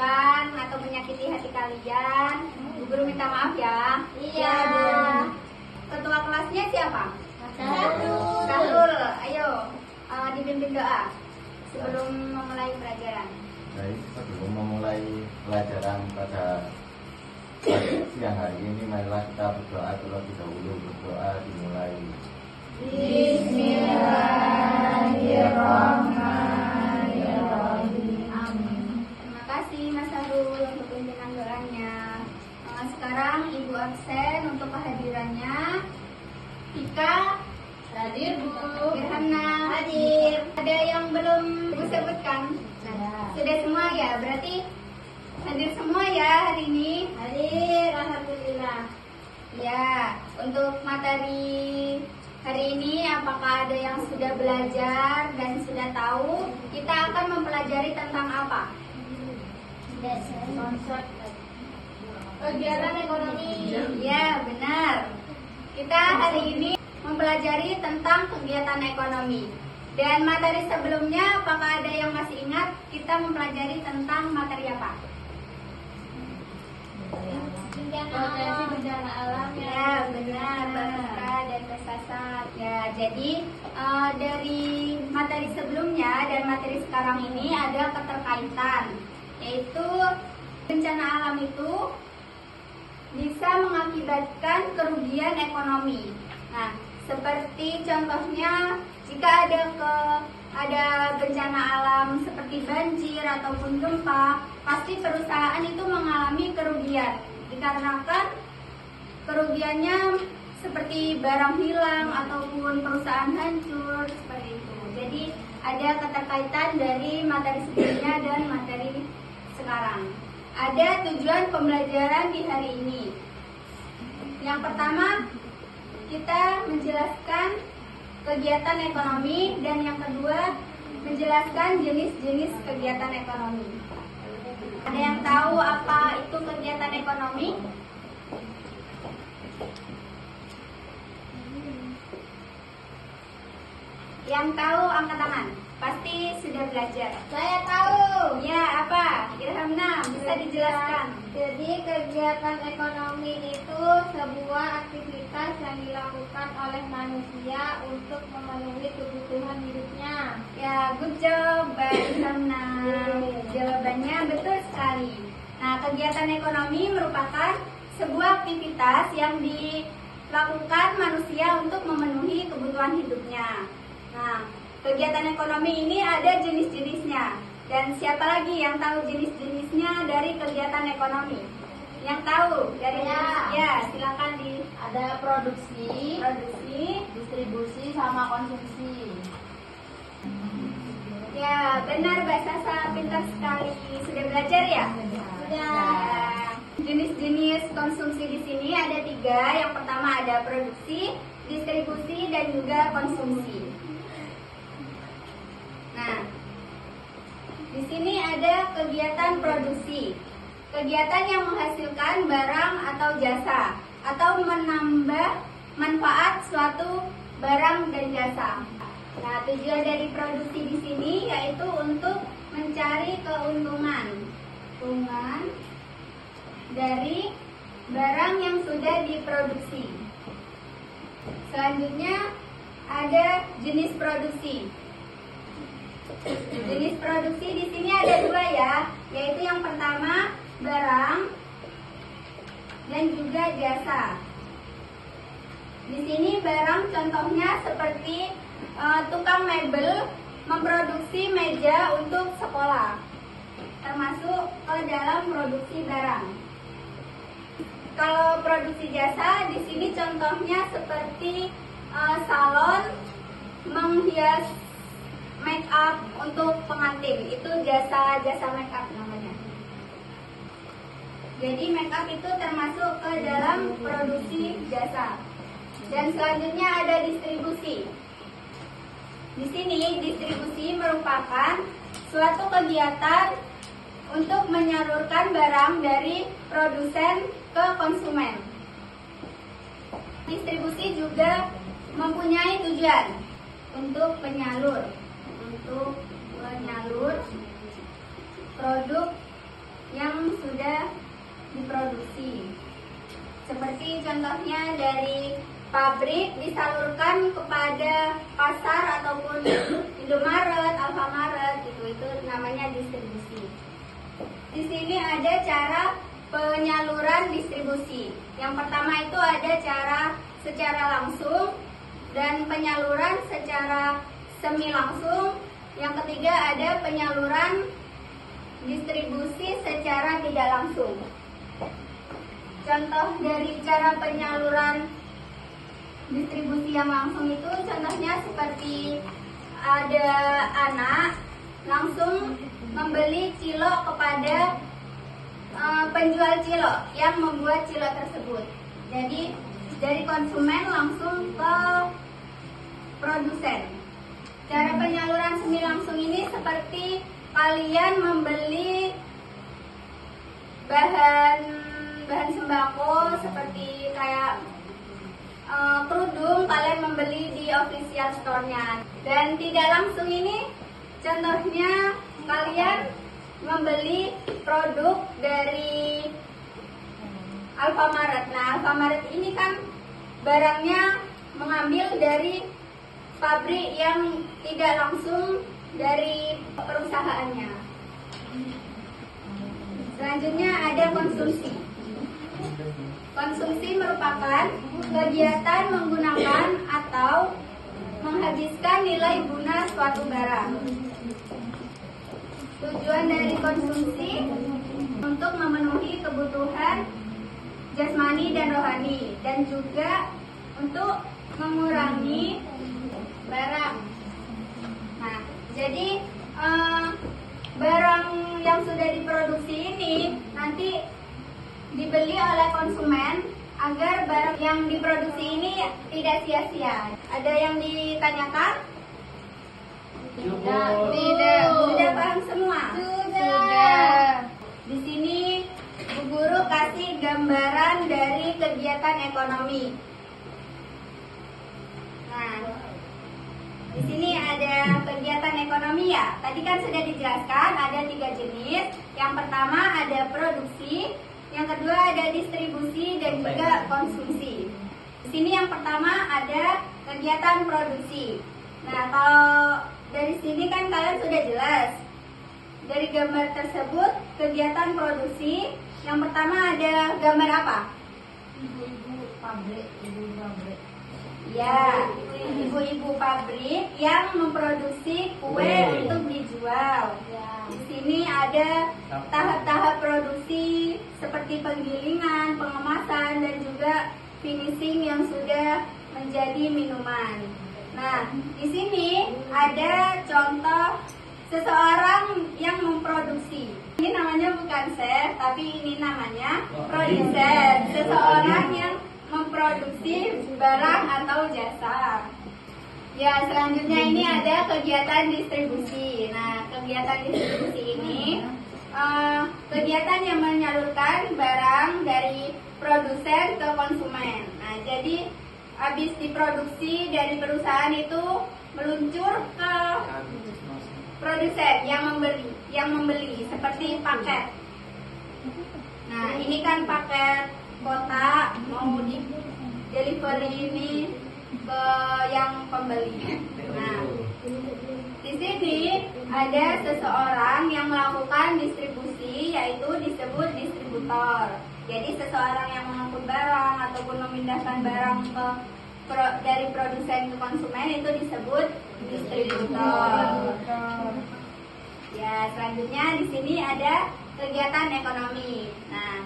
mengecewakan atau menyakiti hati kalian. Bu Guru minta maaf ya. Iya. Ketua kelasnya siapa? Sahrul. Ayo dipimpin doa sebelum memulai pelajaran. Baik, sebelum memulai pelajaran pada siang hari ini, marilah kita berdoa terlebih dahulu. Berdoa dimulai. Bismillahirrahmanirrahim. Amin. Terima kasih Mas Sahrul untuk pimpinan doanya. Sekarang Ibu absen untuk kehadirannya. Tika Hadir, Bu. Irhana Hadir. Ada yang belum Ibu sebutkan? Sudah semua ya? Berarti hadir semua ya hari ini? Hadir, alhamdulillah. Ya, untuk materi hari ini apakah ada yang sudah belajar dan sudah tahu kita akan mempelajari tentang apa? Konsep kegiatan ekonomi. Ya, benar. Kita hari ini mempelajari tentang kegiatan ekonomi. Dan materi sebelumnya, apakah ada yang masih ingat kita mempelajari tentang materi apa? Potensi bencana alam. Ya, benar, Barista dan Kesasat. Ya, jadi dari materi sebelumnya dan materi sekarang ini ada keterkaitan, yaitu bencana alam itu bisa mengakibatkan kerugian ekonomi. Nah, seperti contohnya jika ada bencana alam seperti banjir ataupun gempa, pasti perusahaan itu mengalami kerugian dikarenakan kerugiannya seperti barang hilang ataupun perusahaan hancur seperti itu. Jadi ada keterkaitan dari materi sebelumnya dan materi sekarang. Ada tujuan pembelajaran di hari ini. Yang pertama, kita menjelaskan kegiatan ekonomi, dan yang kedua menjelaskan jenis-jenis kegiatan ekonomi. Ada yang tahu apa itu kegiatan ekonomi? Yang tahu angkat tangan. Pasti sudah belajar. Saya tahu. Ya, apa? Irhamna, bisa dijelaskan? Jadi kegiatan ekonomi itu sebuah aktivitas yang dilakukan oleh manusia untuk memenuhi kebutuhan hidupnya. Ya, good job, Mbak Irhamna. Jawabannya betul sekali. Nah, kegiatan ekonomi merupakan sebuah aktivitas yang dilakukan manusia untuk memenuhi kebutuhan hidupnya. Nah, kegiatan ekonomi ini ada jenis-jenisnya. Dan siapa lagi yang tahu jenis-jenisnya dari kegiatan ekonomi? Yang tahu dari ya, silakan Ada produksi, produksi. distribusi, sama konsumsi. Ya, benar Mbak Sasa, pintar sekali. Sudah belajar ya? Sudah. Jenis-jenis konsumsi di sini ada 3. Yang pertama ada produksi, distribusi, dan juga konsumsi. Nah, di sini ada kegiatan produksi. Kegiatan yang menghasilkan barang atau jasa atau menambah manfaat suatu barang dan jasa. Nah, tujuan dari produksi di sini yaitu untuk mencari keuntungan dari barang yang sudah diproduksi. Selanjutnya ada jenis produksi. Jenis produksi di sini ada 2 ya, yaitu yang pertama barang dan juga jasa. Di sini barang contohnya seperti tukang mebel memproduksi meja untuk sekolah, termasuk ke dalam produksi barang. Kalau produksi jasa di sini contohnya seperti salon menghias make up untuk pengantin, itu jasa make up namanya. Jadi make up itu termasuk ke dalam produksi jasa. Dan selanjutnya ada distribusi. Di sini distribusi merupakan suatu kegiatan untuk menyalurkan barang dari produsen ke konsumen. Distribusi juga mempunyai tujuan untuk menyalur produk yang sudah diproduksi. Seperti contohnya dari pabrik disalurkan kepada pasar ataupun Indomaret, Alfamaret, itu namanya distribusi. Di sini ada cara penyaluran distribusi. Yang pertama itu ada cara secara langsung dan penyaluran secara semi langsung. Yang ketiga ada penyaluran distribusi secara tidak langsung. Contoh dari cara penyaluran distribusi yang langsung itu contohnya seperti ada anak langsung membeli cilok kepada penjual cilok yang membuat cilok tersebut. Jadi dari konsumen langsung ke produsen. Cara penyaluran semi langsung ini seperti kalian membeli bahan sembako seperti kayak kerudung, kalian membeli di official store-nya. Dan tidak langsung ini contohnya kalian membeli produk dari Alfamaret. Nah, Alfamaret ini kan barangnya mengambil dari pabrik yang tidak langsung dari perusahaannya. Selanjutnya ada konsumsi. Konsumsi merupakan kegiatan menggunakan atau menghabiskan nilai guna suatu barang. Tujuan dari konsumsi untuk memenuhi kebutuhan jasmani dan rohani, dan juga untuk mengurangi barang. Nah, jadi barang yang sudah diproduksi ini nanti dibeli oleh konsumen agar barang yang diproduksi ini tidak sia-sia. Ada yang ditanyakan? Tidak. Sudah paham semua? Sudah. Di sini Bu Guru kasih gambaran dari kegiatan ekonomi. Nah, di sini ada kegiatan ekonomi ya. Tadi kan sudah dijelaskan ada 3 jenis. Yang pertama ada produksi, yang kedua ada distribusi dan juga konsumsi. Di sini yang pertama ada kegiatan produksi. Nah, kalau dari sini kan kalian sudah jelas. Dari gambar tersebut kegiatan produksi, yang pertama ada gambar apa? Ibu-ibu pabrik. Ya, ibu-ibu pabrik yang memproduksi kue untuk dijual. Di sini ada tahap-tahap produksi seperti penggilingan, pengemasan, dan juga finishing yang sudah menjadi minuman. Nah, di sini ada contoh seseorang yang memproduksi. Ini namanya bukan chef, tapi ini namanya produsen. Seseorang yang memproduksi barang atau jasa. Ya, selanjutnya ini ada kegiatan distribusi. Nah, kegiatan distribusi ini kegiatan yang menyalurkan barang dari produsen ke konsumen. Nah, jadi habis diproduksi dari perusahaan itu meluncur ke produsen yang membeli seperti paket. Nah, ini kan paket kotak mau di delivery ini ke yang pembeli. Nah, di sini ada seseorang yang melakukan distribusi, yaitu disebut distributor. Jadi seseorang yang mengangkut barang ataupun memindahkan barang dari produsen ke konsumen itu disebut distributor. Ya, selanjutnya di sini ada kegiatan ekonomi. Nah,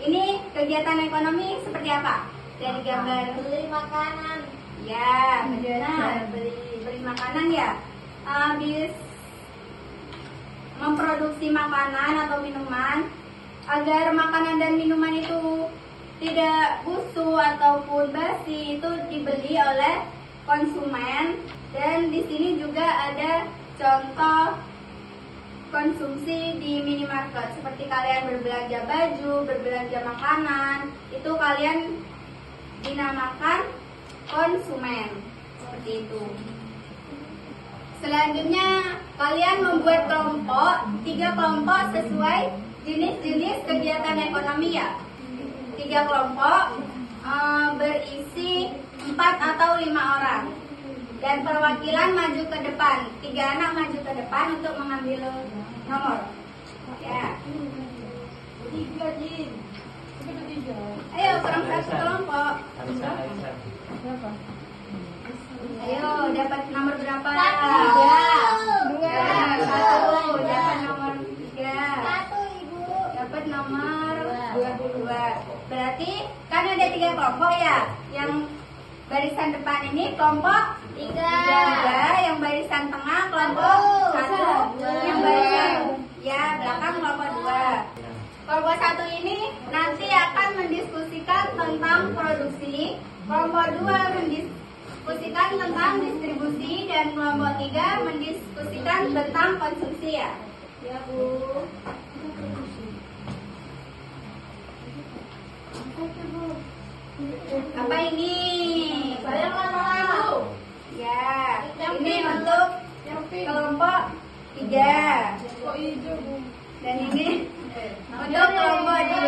ini kegiatan ekonomi seperti apa? Dari gambar Beli makanan. ya, benar, beli makanan ya. Habis memproduksi makanan atau minuman, agar makanan dan minuman itu tidak busuk ataupun basi, itu dibeli oleh konsumen. Dan di sini juga ada contoh konsumsi di minimarket, seperti kalian berbelanja baju, berbelanja makanan, itu kalian dinamakan konsumen, seperti itu. Selanjutnya kalian membuat kelompok, 3 kelompok sesuai jenis-jenis kegiatan ekonomi ya. 3 kelompok berisi 4 atau 5 orang. Dan perwakilan maju ke depan. 3 anak maju ke depan untuk mengambil nomor. Ya. Ayo, kurang 1 kelompok. Ayo, dapat nomor berapa? 2. Dapat nomor 3. Dapat nomor 2. Berarti kan ada 3 kelompok ya. Yang barisan depan ini kelompok 3. Yang barisan tengah kelompok 1. Yang barisan belakang kelompok 2. Kelompok 1 ini nanti akan mendiskusikan tentang produksi. Kelompok 2 mendiskusikan tentang distribusi, dan kelompok 3 mendiskusikan tentang konsumsi ya. Ya, Bu. Apa ini? Saya mau. Ya, ini untuk kelompok 3. Dan ini untuk kelompok 2.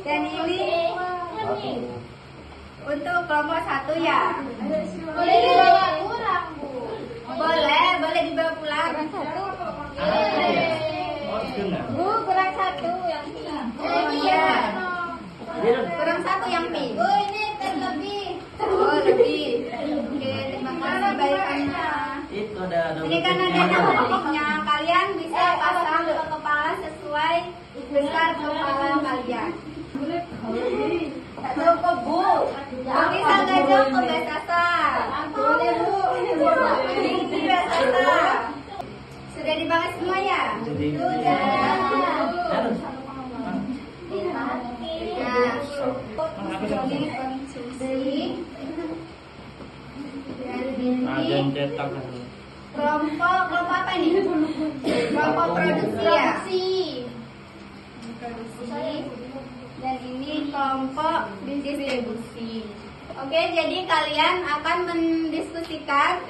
Dan ini untuk kelompok 1 ya. Boleh dibawa pulang, Bu. Boleh dibawa pulang. Bu, kurang 1 yang ini. Oh iya. Kurang 1 yang pink. Bu, ini terlebih. Oh, lebih. Oke, terima kasih baikannya. Itu ada Ini kan ada titiknya. Kalian bisa pasang ke kepala sesuai besar kepala kalian. Cukup, Bu. Bisa nggak jauh ke Besasa? Boleh, Bu. Di Besasa. Sudah dibahas semua ya? Sudah. Nah, ini konsumsi. Dan ini kelompok apa nih? Kelompok produksi ya? Produksi. Dan ini kelompok distribusi. Oke, jadi kalian akan mendiskusikan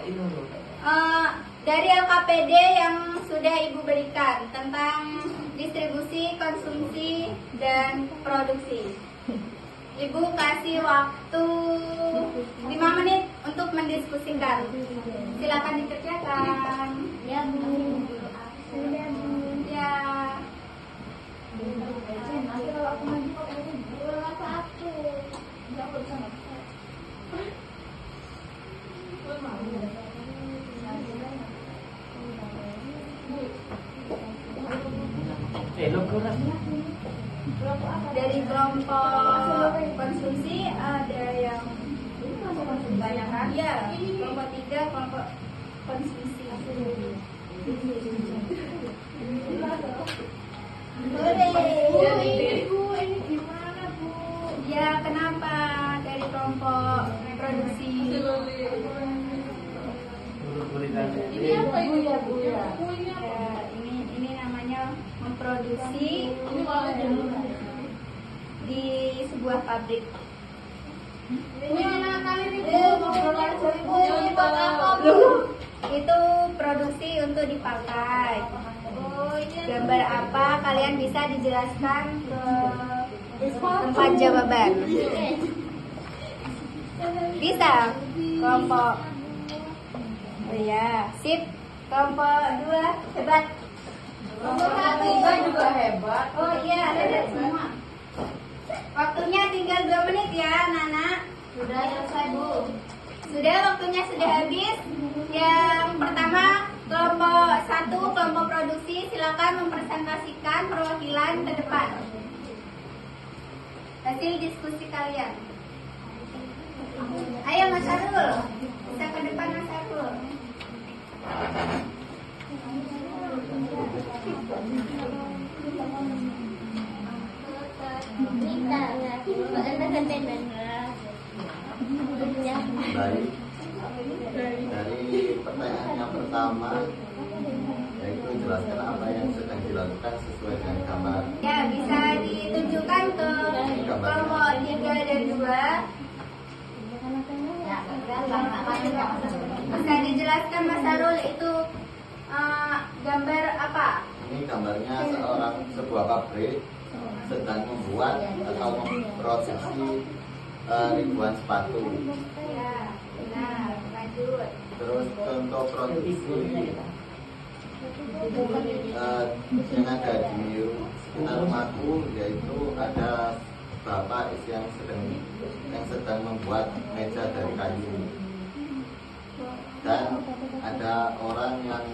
dari LKPD yang sudah Ibu berikan tentang distribusi, konsumsi, dan produksi. Ibu kasih waktu 5 menit untuk mendiskusikan. Silakan dikerjakan. Ya, Bu. Sudah, Bu. Ya. Nanti kalau aku maju kurang 1. Dari kelompok konsumsi ada yang banyak kan? Ya, kelompok 3 kelompok konsumsi. Bu, ini gimana, Bu? Ya, kenapa dari kelompok produksi? Ini apa Ibu ya, Bu ya? Ya, ini namanya memproduksi di sebuah pabrik. Ini anak kalian itu buat apa, Bu? Itu produksi untuk dipakai. Oh, ini Gambar apa kalian bisa dijelaskan ke tempat jawaban? Bisa. Kelompok. Oh ya, sip. Kelompok 2 hebat. Kelompok 1 juga hebat. Oh iya, hebat semua. Waktunya tinggal 2 menit ya, Nana. Sudah selesai, Bu. Sudah, waktunya sudah habis. Yang pertama, kelompok 1, kelompok produksi, silakan mempresentasikan perwakilan ke depan. Hasil diskusi kalian. Ayo Mas Arul, bisa ke depan Mas Arul. Baik. Dari pertanyaan yang pertama, yaitu jelaskan apa yang sedang dilakukan sesuai dengan gambar. Ya, bisa ditunjukkan ke kelompok 3 dan 2. Bisa dijelaskan Mas Arul itu gambar apa? Ini gambarnya sebuah pabrik sedang membuat atau memproduksi ribuan sepatu. Ya, benar. Lanjut. Terus contoh produksi yang ada di sekitar rumahku, yaitu ada bapak yang sedang membuat meja dari kayu, dan ada orang yang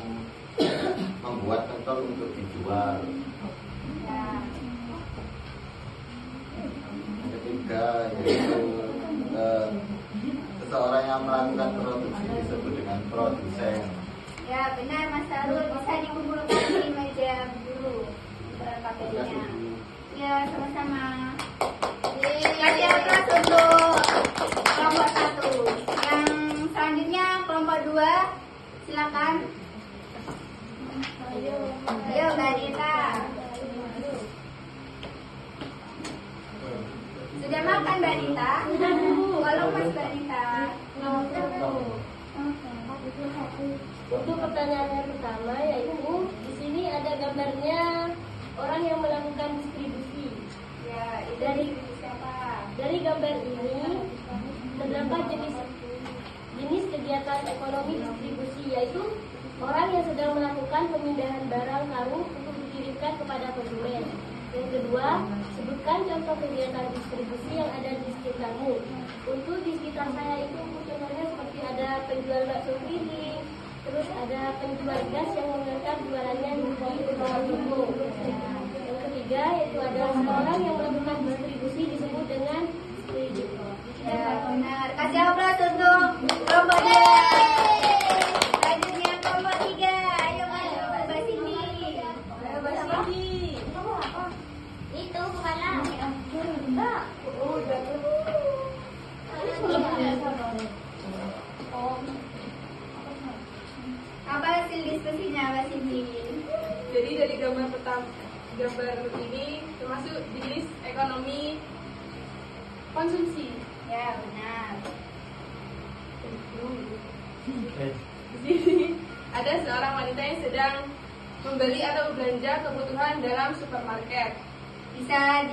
membuat pentol untuk dijual. Ya. Yang ketiga yaitu seseorang yang melakukan produksi disebut dengan produsen. Ya, benar Mas Sarul. Bisa dikumpulkan di meja guru KPI-nya. Ya, sama-sama. Kasih aplaus untuk kelompok 1. Yang selanjutnya kelompok 2. Silakan. Ayo Mbak Dita. Sudah makan Mbak Dita? Walau Mas Mbak Dita. Untuk pertanyaan yang pertama yaitu di sini ada gambarnya orang yang melakukan distribusi. Ya, itu dari siapa? Dari gambar ini terdapat jenis kegiatan ekonomi distribusi, yaitu orang yang sedang melakukan pemindahan barang karung untuk dikirimkan kepada konsumen. Yang kedua, sebutkan contoh kegiatan distribusi yang ada di sekitarmu. Untuk di sekitar saya itu contohnya seperti ada penjual bakso keliling, terus ada penjual gas yang mengantar jualannya di rumah toko. Yang ketiga yaitu ada seorang yang melakukan distribusi disebut dengan distributor. Ya, benar. Kasih aplaus untuk kelompok 2. Selanjutnya kelompok 3. Ayo maju Mbak Cindy. Ayo Mbak Cindy. Itu kepala. Enggak. Apa hasil diskusinya Mbak Cindy? Jadi dari gambar ini termasuk jenis ekonomi konsumsi. Ya, benar. Di sini ada seorang wanita yang sedang membeli atau belanja kebutuhan dalam supermarket. Bisa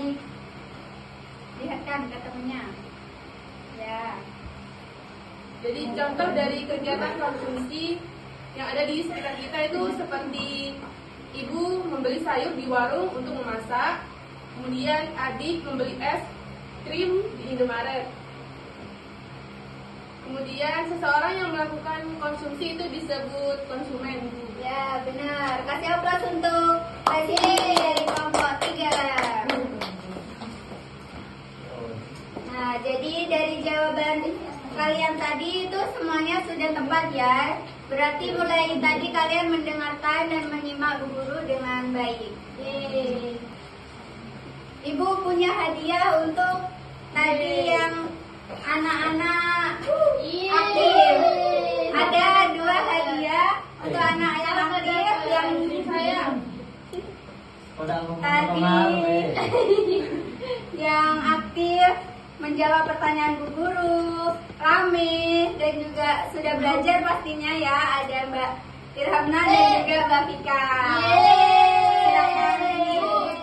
dilihatkan ke temennya. Ya. Jadi contoh dari kegiatan konsumsi yang ada di sekitar kita itu seperti ibu membeli sayur di warung untuk memasak, kemudian adik membeli es krim di Indomaret. Kemudian seseorang yang melakukan konsumsi itu disebut konsumen. Ya, benar. Kasih aplaus untuk Mbak Cindy dari kelompok 3. Nah, jadi dari jawaban kalian tadi itu semuanya sudah tepat ya. Berarti mulai tadi kalian mendengarkan dan menyimak guru dengan baik. Ibu punya hadiah untuk tadi yang anak-anak aktif. Ada 2 hadiah untuk anak yang aktif yang saya tadi yang aktif menjawab pertanyaan Bu Guru, rame dan juga sudah belajar pastinya ya. Ada Mbak Irhamna dan juga Mbak Vika. Silakan.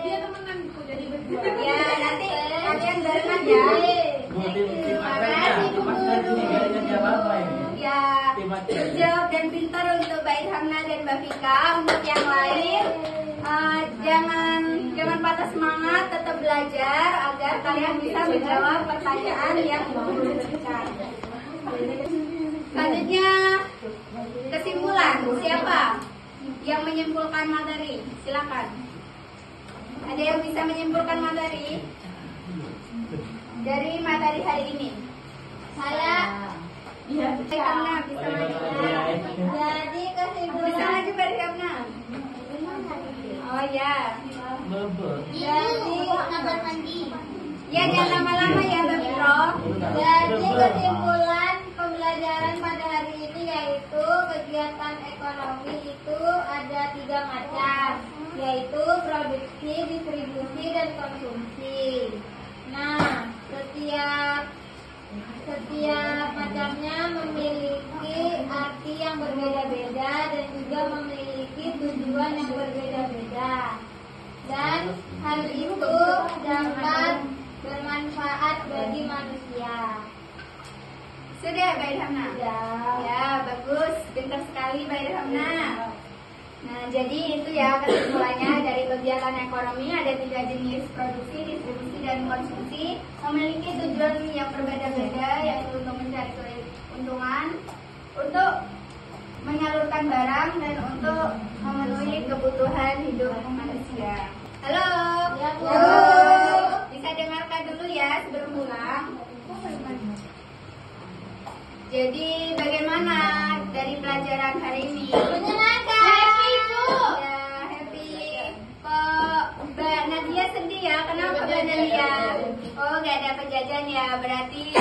Dia temenan jadi berdua. Ya, nanti kalian barengan ya. Terima kasih Bu Guru. Ya, terjawab dan pintar untuk Mbak Irhamna dan Mbak Vika. Untuk yang lain, jangan patah semangat, tetap belajar agar kalian bisa menjawab pertanyaan yang Ibu Guru berikan. Selanjutnya, kesimpulan. Siapa yang menyimpulkan materi? Silakan. Ada yang bisa menyimpulkan materi dari materi hari ini? Saya Karena bisa maju. jadi Bisa kesimpulan maju Mbak Irhamna. Oh ya. jadi kamar mandi. Ya, jangan lama-lama ya Mbak Fitro. Jadi kesimpulan pembelajaran pada hari ini yaitu kegiatan ekonomi itu ada 3 macam, yaitu produksi, distribusi, dan konsumsi. Nah, setiap macamnya memiliki arti yang berbeda-beda dan juga memiliki tujuan yang berbeda-beda. Dan hal itu dapat bermanfaat bagi manusia. Sudah, Mbak Ilhamna? Ya, bagus. Pintar sekali, Mbak Ilhamna. Nah, jadi itu ya kesimpulannya dari kegiatan ekonomi. Ada 3 jenis: produksi, distribusi, dan konsumsi. Memiliki tujuan yang berbeda-beda, yaitu untuk mencari keuntungan, untuk menyalurkan barang, dan untuk memenuhi kebutuhan hidup manusia. Halo? Ya, Bu. Ya, Bu. Bisa dengarkan dulu ya sebelum pulang. Jadi bagaimana dari pelajaran hari ini? Menyenangkan. Happy, Bu. Ya, happy. Kok Mbak Nadia sedih ya? Kenapa Mbak Nadia? Oh, gak ada penjajan ya? Berarti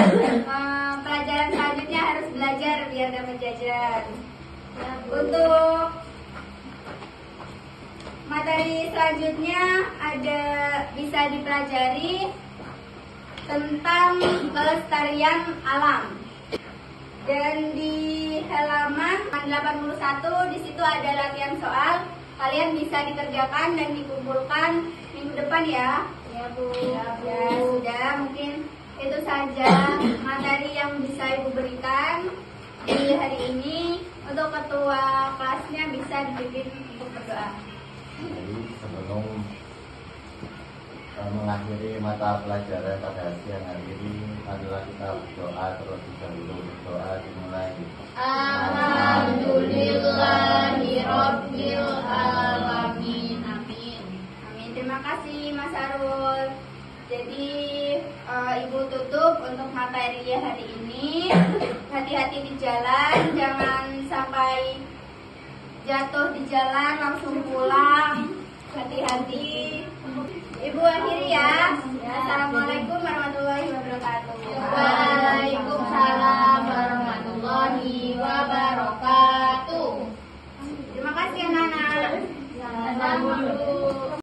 pelajaran selanjutnya harus belajar biar dapat jajan. Untuk materi selanjutnya ada bisa dipelajari tentang pelestarian alam. Dan di halaman 81 di situ ada latihan soal. Kalian bisa dikerjakan dan dikumpulkan minggu depan ya. Ya, Bu. Ya sudah, mungkin itu saja materi yang bisa Ibu berikan di hari ini. Untuk ketua kelasnya bisa dipimpin untuk berdoa. Jadi sebelum mengakhiri mata pelajaran pada siang hari ini, adalah kita berdoa terlebih dahulu. Berdoa dimulai. Alhamdulillahirabbil alamin. Amin. Amin. Terima kasih Mas Arul. Jadi Ibu tutup untuk materi hari ini. Hati-hati di jalan, jangan sampai jatuh di jalan langsung pulang. Hati-hati. Ibu akhiri ya. Assalamualaikum.